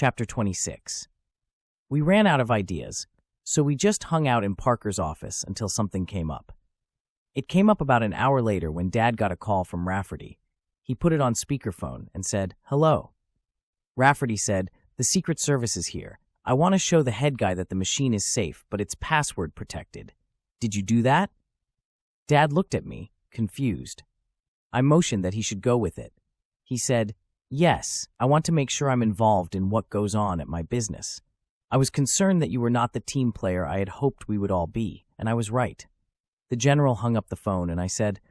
Chapter 26. We ran out of ideas, so we just hung out in Parker's office until something came up. It came up about an hour later when Dad got a call from Rafferty. He put it on speakerphone and said, "Hello." Rafferty said, "The Secret Service is here. I want to show the head guy that the machine is safe, but it's password protected. Did you do that?" Dad looked at me, confused. I motioned that he should go with it. He said, "Yes, I want to make sure I'm involved in what goes on at my business. I was concerned that you were not the team player I had hoped we would all be, and I was right." The general hung up the phone and I said,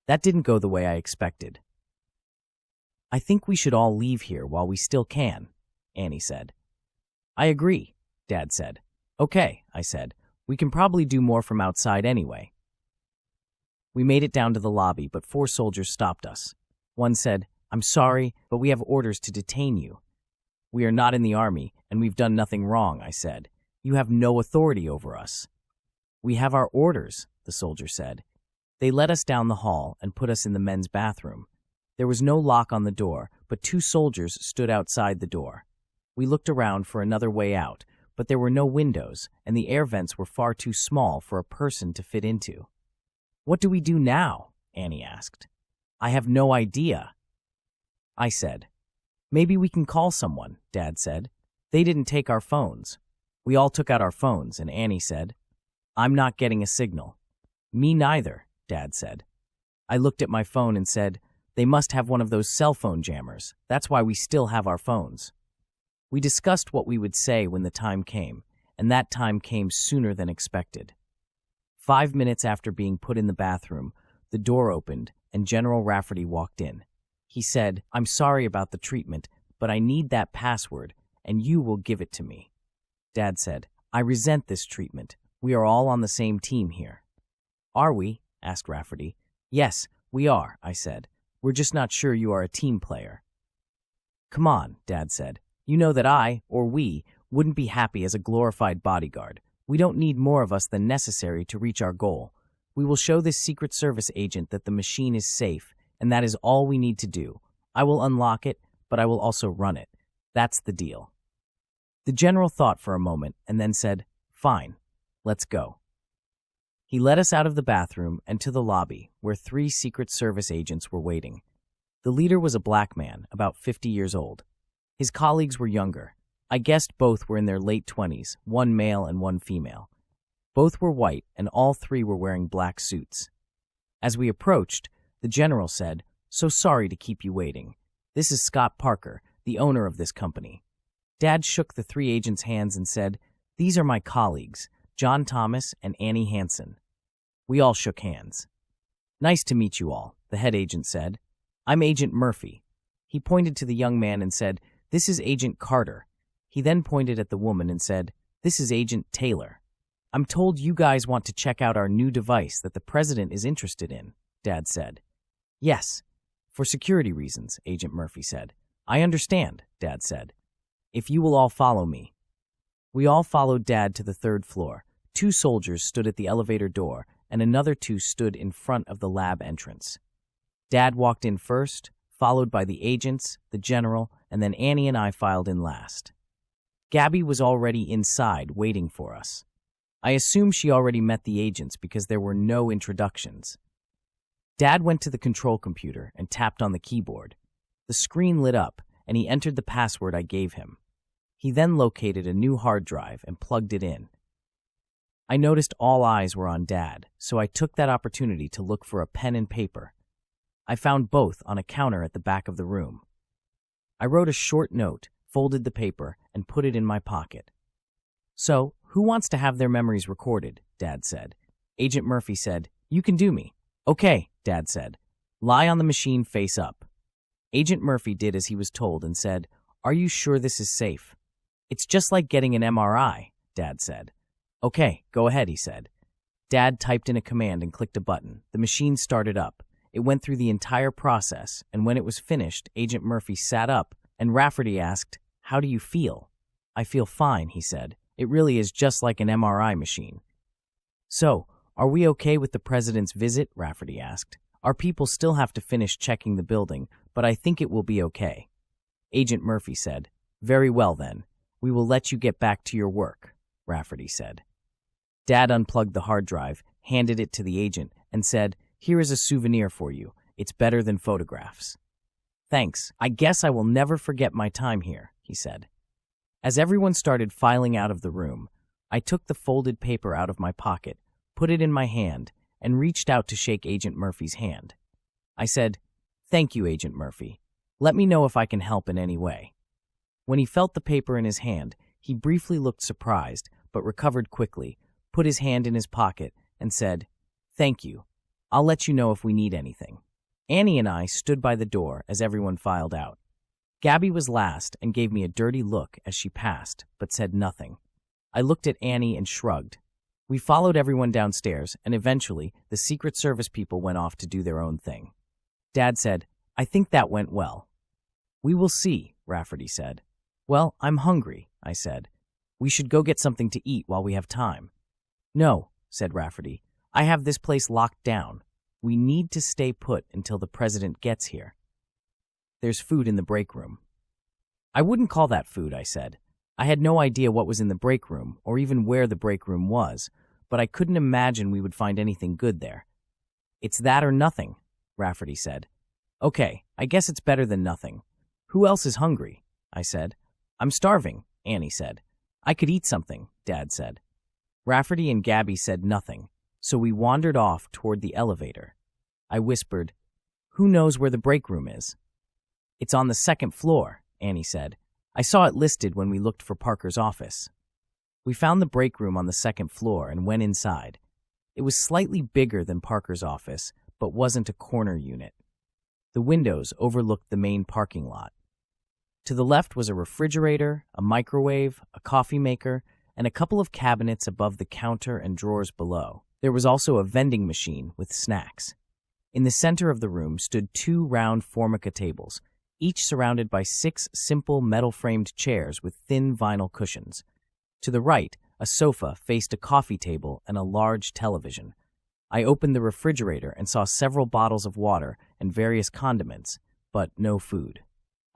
"That didn't go the way I expected." "I think we should all leave here while we still can," Annie said. "I agree," Dad said. "Okay," I said. "We can probably do more from outside anyway." We made it down to the lobby, but 4 soldiers stopped us. One said, "I'm sorry, but we have orders to detain you." "We are not in the army, and we've done nothing wrong," I said. "You have no authority over us." "We have our orders," the soldier said. They led us down the hall and put us in the men's bathroom. There was no lock on the door, but 2 soldiers stood outside the door. We looked around for another way out, but there were no windows, and the air vents were far too small for a person to fit into. "What do we do now?" Annie asked. "I have no idea," I said. "Maybe we can call someone," Dad said. "They didn't take our phones." We all took out our phones, and Annie said, "I'm not getting a signal." "Me neither," Dad said. I looked at my phone and said, "They must have one of those cell phone jammers. That's why we still have our phones." We discussed what we would say when the time came, and that time came sooner than expected. 5 minutes after being put in the bathroom, the door opened and General Rafferty walked in. He said, "I'm sorry about the treatment, but I need that password, and you will give it to me." Dad said, "I resent this treatment. We are all on the same team here." "Are we?" asked Rafferty. "Yes, we are," I said. "We're just not sure you are a team player." "Come on," Dad said. "You know that I, or we, wouldn't be happy as a glorified bodyguard. We don't need more of us than necessary to reach our goal. We will show this Secret Service agent that the machine is safe, and that is all we need to do. I will unlock it, but I will also run it. That's the deal." The general thought for a moment and then said, "Fine, let's go." He led us out of the bathroom and to the lobby, where 3 Secret Service agents were waiting. The leader was a black man, about 50 years old. His colleagues were younger. I guessed both were in their late 20s, 1 male and 1 female. Both were white, and all 3 were wearing black suits. As we approached, the general said, "So sorry to keep you waiting. This is Scott Parker, the owner of this company." Dad shook the 3 agents' hands and said, "These are my colleagues, John Thomas and Annie Hansen." We all shook hands. "Nice to meet you all," the head agent said. "I'm Agent Murphy." He pointed to the young man and said, "This is Agent Carter." He then pointed at the woman and said, "This is Agent Taylor. I'm told you guys want to check out our new device that the president is interested in," Dad said. "Yes, for security reasons," Agent Murphy said. "I understand," Dad said. "If you will all follow me." We all followed Dad to the 3rd floor. 2 soldiers stood at the elevator door, and another 2 stood in front of the lab entrance. Dad walked in first, followed by the agents, the general, and then Annie and I filed in last. Gabby was already inside, waiting for us. I assume she already met the agents because there were no introductions. Dad went to the control computer and tapped on the keyboard. The screen lit up, and he entered the password I gave him. He then located a new hard drive and plugged it in. I noticed all eyes were on Dad, so I took that opportunity to look for a pen and paper. I found both on a counter at the back of the room. I wrote a short note, folded the paper, and put it in my pocket. "So, who wants to have their memories recorded?" Dad said. Agent Murphy said, "You can do me." "Okay," Dad said. "Lie on the machine face up." Agent Murphy did as he was told and said, "Are you sure this is safe?" "It's just like getting an MRI," Dad said. "Okay, go ahead," he said. Dad typed in a command and clicked a button. The machine started up. It went through the entire process, and when it was finished, Agent Murphy sat up, and Rafferty asked, "How do you feel?" "I feel fine," he said. "It really is just like an MRI machine." "So, are we okay with the president's visit?" Rafferty asked. "Our people still have to finish checking the building, but I think it will be okay." Agent Murphy said, Very well then. We will let you get back to your work, Rafferty said. Dad unplugged the hard drive, handed it to the agent, and said, "Here is a souvenir for you. It's better than photographs." "Thanks. I guess I will never forget my time here," he said. As everyone started filing out of the room, I took the folded paper out of my pocket, put it in my hand, and reached out to shake Agent Murphy's hand. I said, "Thank you, Agent Murphy. Let me know if I can help in any way." When he felt the paper in his hand, he briefly looked surprised, but recovered quickly, put his hand in his pocket, and said, "Thank you. I'll let you know if we need anything." Annie and I stood by the door as everyone filed out. Gabby was last and gave me a dirty look as she passed, but said nothing. I looked at Annie and shrugged. We followed everyone downstairs, and eventually the Secret Service people went off to do their own thing. Dad said, "I think that went well." "We will see," Rafferty said. "Well, I'm hungry," I said. "We should go get something to eat while we have time." "No," said Rafferty. "I have this place locked down. We need to stay put until the president gets here. There's food in the break room." "I wouldn't call that food," I said. I had no idea what was in the break room or even where the break room was, but I couldn't imagine we would find anything good there. "It's that or nothing," Rafferty said. "Okay, I guess it's better than nothing. Who else is hungry?" I said. "I'm starving," Annie said. "I could eat something," Dad said. Rafferty and Gabby said nothing, so we wandered off toward the elevator. I whispered, "Who knows where the break room is?" "It's on the second floor," Annie said. "I saw it listed when we looked for Parker's office." We found the break room on the second floor and went inside. It was slightly bigger than Parker's office, but wasn't a corner unit. The windows overlooked the main parking lot. To the left was a refrigerator, a microwave, a coffee maker, and a couple of cabinets above the counter and drawers below. There was also a vending machine with snacks. In the center of the room stood 2 round Formica tables, each surrounded by 6 simple metal-framed chairs with thin vinyl cushions. To the right, a sofa faced a coffee table and a large television. I opened the refrigerator and saw several bottles of water and various condiments, but no food.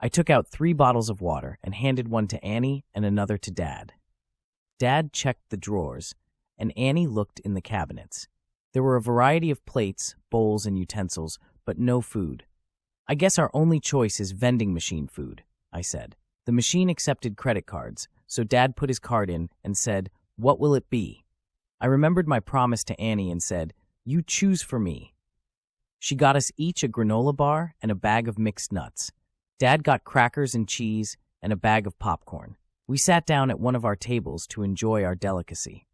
I took out 3 bottles of water and handed one to Annie and another to Dad. Dad checked the drawers, and Annie looked in the cabinets. There were a variety of plates, bowls, and utensils, but no food. "I guess our only choice is vending machine food," I said. The machine accepted credit cards, so Dad put his card in and said, "What will it be?" I remembered my promise to Annie and said, "You choose for me." She got us each a granola bar and a bag of mixed nuts. Dad got crackers and cheese and a bag of popcorn. We sat down at one of our tables to enjoy our delicacy.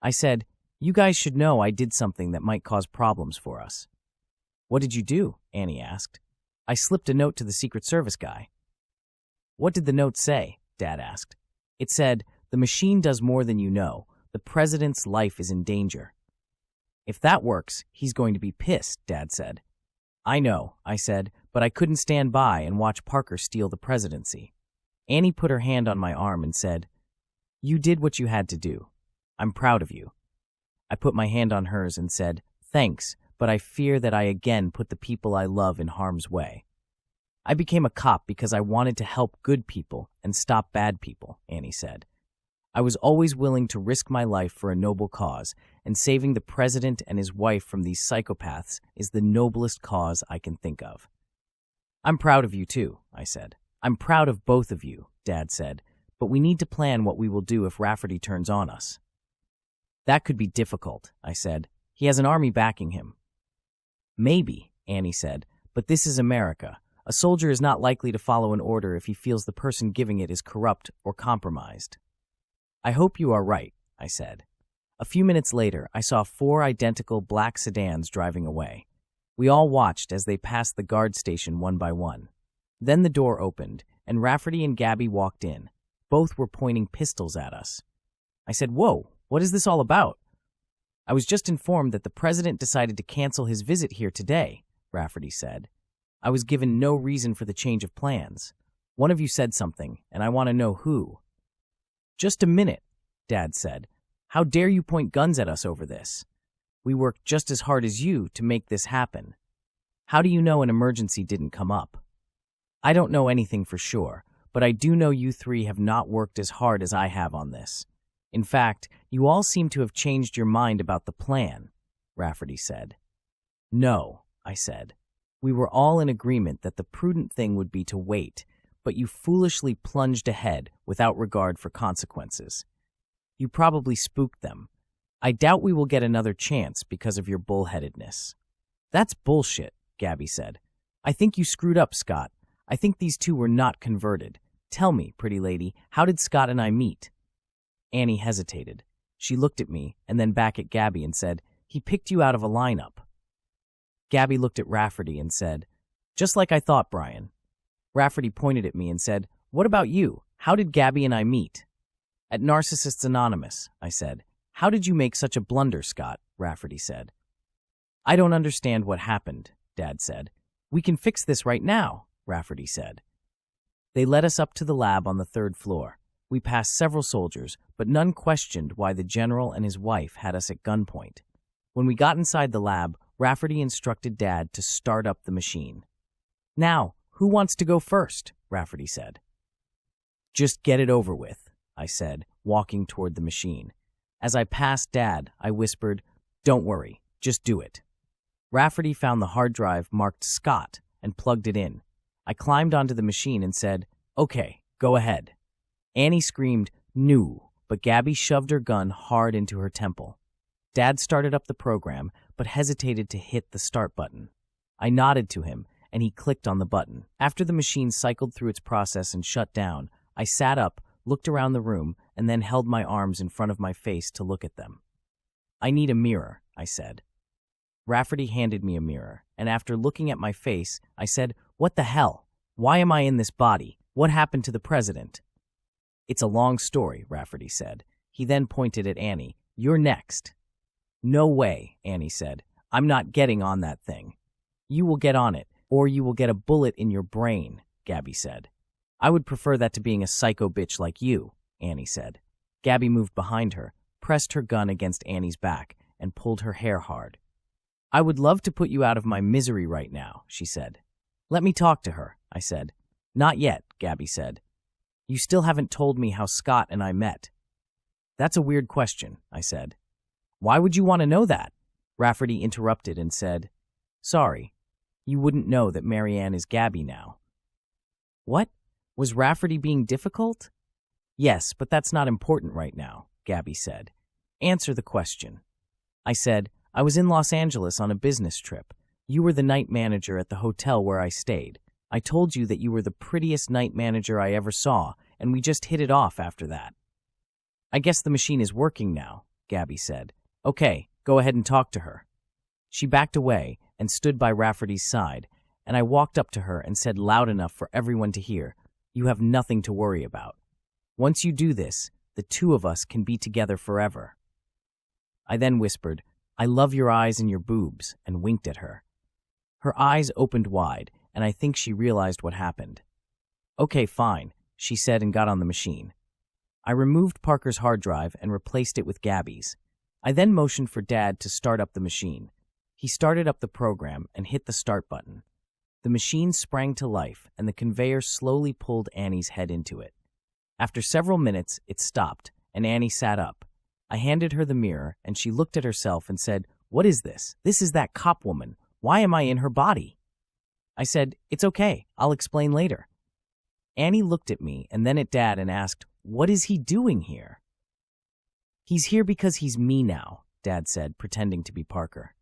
I said, "You guys should know I did something that might cause problems for us." "What did you do?" Annie asked. "I slipped a note to the Secret Service guy." "What did the note say?" Dad asked. "It said, 'The machine does more than you know. The president's life is in danger.'" "If that works, he's going to be pissed," Dad said. "I know," I said, "but I couldn't stand by and watch Parker steal the presidency." Annie put her hand on my arm and said, "You did what you had to do. I'm proud of you." I put my hand on hers and said, "Thanks, but I fear that I again put the people I love in harm's way." "I became a cop because I wanted to help good people and stop bad people," Annie said. "I was always willing to risk my life for a noble cause, and saving the president and his wife from these psychopaths is the noblest cause I can think of." "I'm proud of you too," I said. "I'm proud of both of you," Dad said, "but we need to plan what we will do if Rafferty turns on us." "That could be difficult," I said. "He has an army backing him." "Maybe," Annie said, "but this is America. A soldier is not likely to follow an order if he feels the person giving it is corrupt or compromised." "I hope you are right," I said. A few minutes later, I saw 4 identical black sedans driving away. We all watched as they passed the guard station one by one. Then the door opened, and Rafferty and Gabby walked in. Both were pointing pistols at us. I said, "Whoa, what is this all about?" "I was just informed that the president decided to cancel his visit here today," Rafferty said. "I was given no reason for the change of plans. One of you said something, and I want to know who." "Just a minute," Dad said. "How dare you point guns at us over this? We worked just as hard as you to make this happen. How do you know an emergency didn't come up?" "I don't know anything for sure, but I do know you three have not worked as hard as I have on this. In fact, you all seem to have changed your mind about the plan," Rafferty said. "No," I said. "We were all in agreement that the prudent thing would be to wait, but you foolishly plunged ahead without regard for consequences. You probably spooked them. I doubt we will get another chance because of your bullheadedness." "That's bullshit," Gabby said. "I think you screwed up, Scott. I think these two were not converted. Tell me, pretty lady, how did Scott and I meet?" Annie hesitated. She looked at me and then back at Gabby and said, "He picked you out of a lineup." Gabby looked at Rafferty and said, "Just like I thought, Brian." Rafferty pointed at me and said, "What about you? How did Gabby and I meet?" "At Narcissists Anonymous," I said. "How did you make such a blunder, Scott?" Rafferty said. "I don't understand what happened," Dad said. "We can fix this right now," Rafferty said. They led us up to the lab on the 3rd floor. We passed several soldiers, but none questioned why the general and his wife had us at gunpoint. When we got inside the lab, Rafferty instructed Dad to start up the machine. "Now, who wants to go first?" Rafferty said. "Just get it over with," I said, walking toward the machine. As I passed Dad, I whispered, "Don't worry, just do it." Rafferty found the hard drive marked Scott and plugged it in. I climbed onto the machine and said, "Okay, go ahead." Annie screamed, "No," but Gabby shoved her gun hard into her temple. Dad started up the program, but hesitated to hit the start button. I nodded to him, and he clicked on the button. After the machine cycled through its process and shut down, I sat up, looked around the room, and then held my arms in front of my face to look at them. "I need a mirror," I said. Rafferty handed me a mirror, and after looking at my face, I said, "What the hell? Why am I in this body? What happened to the president?" "It's a long story," Rafferty said. He then pointed at Annie. "You're next." "No way," Annie said. "I'm not getting on that thing." "You will get on it, or you will get a bullet in your brain," Gabby said. "I would prefer that to being a psycho bitch like you," Annie said. Gabby moved behind her, pressed her gun against Annie's back, and pulled her hair hard. "I would love to put you out of my misery right now," she said. "Let me talk to her," I said. "Not yet," Gabby said. "You still haven't told me how Scott and I met." "That's a weird question," I said. "Why would you want to know that?" Rafferty interrupted and said, "Sorry, you wouldn't know that Marianne is Gabby now." "What? Was Rafferty being difficult?" "Yes, but that's not important right now," Gabby said. "Answer the question." I said, "I was in Los Angeles on a business trip. You were the night manager at the hotel where I stayed. I told you that you were the prettiest night manager I ever saw, and we just hit it off after that." "I guess the machine is working now," Gabby said. "Okay, go ahead and talk to her." She backed away and stood by Rafferty's side, and I walked up to her and said loud enough for everyone to hear, "You have nothing to worry about. Once you do this, the two of us can be together forever." I then whispered, "I love your eyes and your boobs," and winked at her. Her eyes opened wide, and I think she realized what happened. "Okay, fine," she said and got on the machine. I removed Parker's hard drive and replaced it with Gabby's. I then motioned for Dad to start up the machine. He started up the program and hit the start button. The machine sprang to life, and the conveyor slowly pulled Annie's head into it. After several minutes, it stopped, and Annie sat up. I handed her the mirror, and she looked at herself and said, "What is this? This is that cop woman. Why am I in her body?" I said, "It's okay. I'll explain later." Annie looked at me and then at Dad and asked, "What is he doing here?" "He's here because he's me now," Dad said, pretending to be Parker.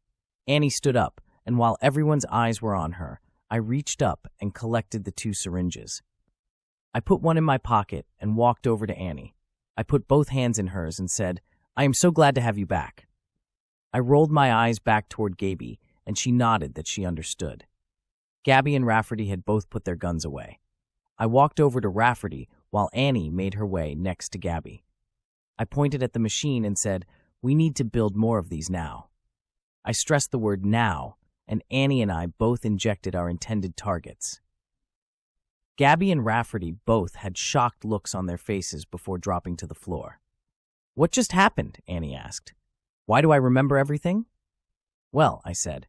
Annie stood up, and while everyone's eyes were on her, I reached up and collected the 2 syringes. I put one in my pocket and walked over to Annie. I put both hands in hers and said, "I am so glad to have you back." I rolled my eyes back toward Gabby, and she nodded that she understood. Gabby and Rafferty had both put their guns away. I walked over to Rafferty while Annie made her way next to Gabby. I pointed at the machine and said, "We need to build more of these now." I stressed the word now, and Annie and I both injected our intended targets. Gabby and Rafferty both had shocked looks on their faces before dropping to the floor. "What just happened?" Annie asked. "Why do I remember everything?" "Well," I said,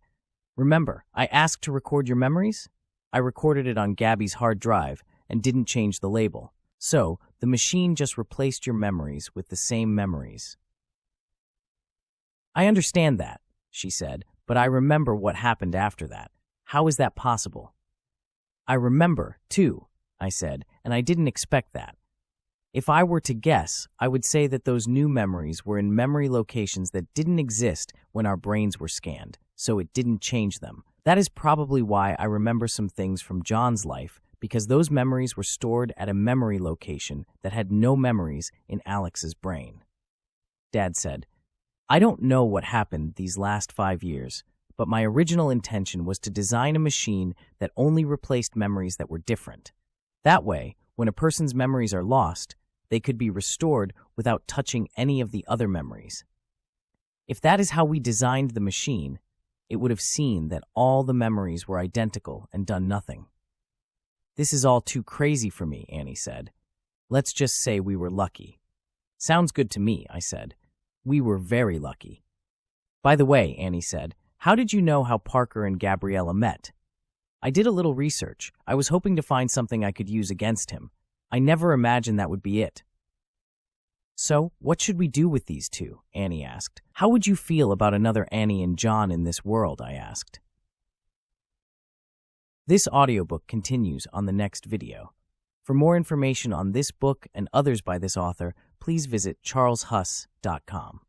"remember, I asked to record your memories? I recorded it on Gabby's hard drive, and didn't change the label. So, the machine just replaced your memories with the same memories. I understand that, she said, but I remember what happened after that. How is that possible? I remember, too, I said, and I didn't expect that. If I were to guess, I would say that those new memories were in memory locations that didn't exist when our brains were scanned, so it didn't change them. That is probably why I remember some things from John's life, because those memories were stored at a memory location that had no memories in Alex's brain. Dad said, I don't know what happened these last 5 years, but my original intention was to design a machine that only replaced memories that were different. That way, when a person's memories are lost, they could be restored without touching any of the other memories. If that is how we designed the machine, it would have seen that all the memories were identical and done nothing. This is all too crazy for me, Annie said. Let's just say we were lucky. Sounds good to me, I said. We were very lucky. By the way, Annie said, how did you know how Parker and Gabriella met? I did a little research. I was hoping to find something I could use against him. I never imagined that would be it. So, what should we do with these two? Annie asked. How would you feel about another Annie and John in this world? I asked. This audiobook continues on the next video. For more information on this book and others by this author, please visit charleshuss.com.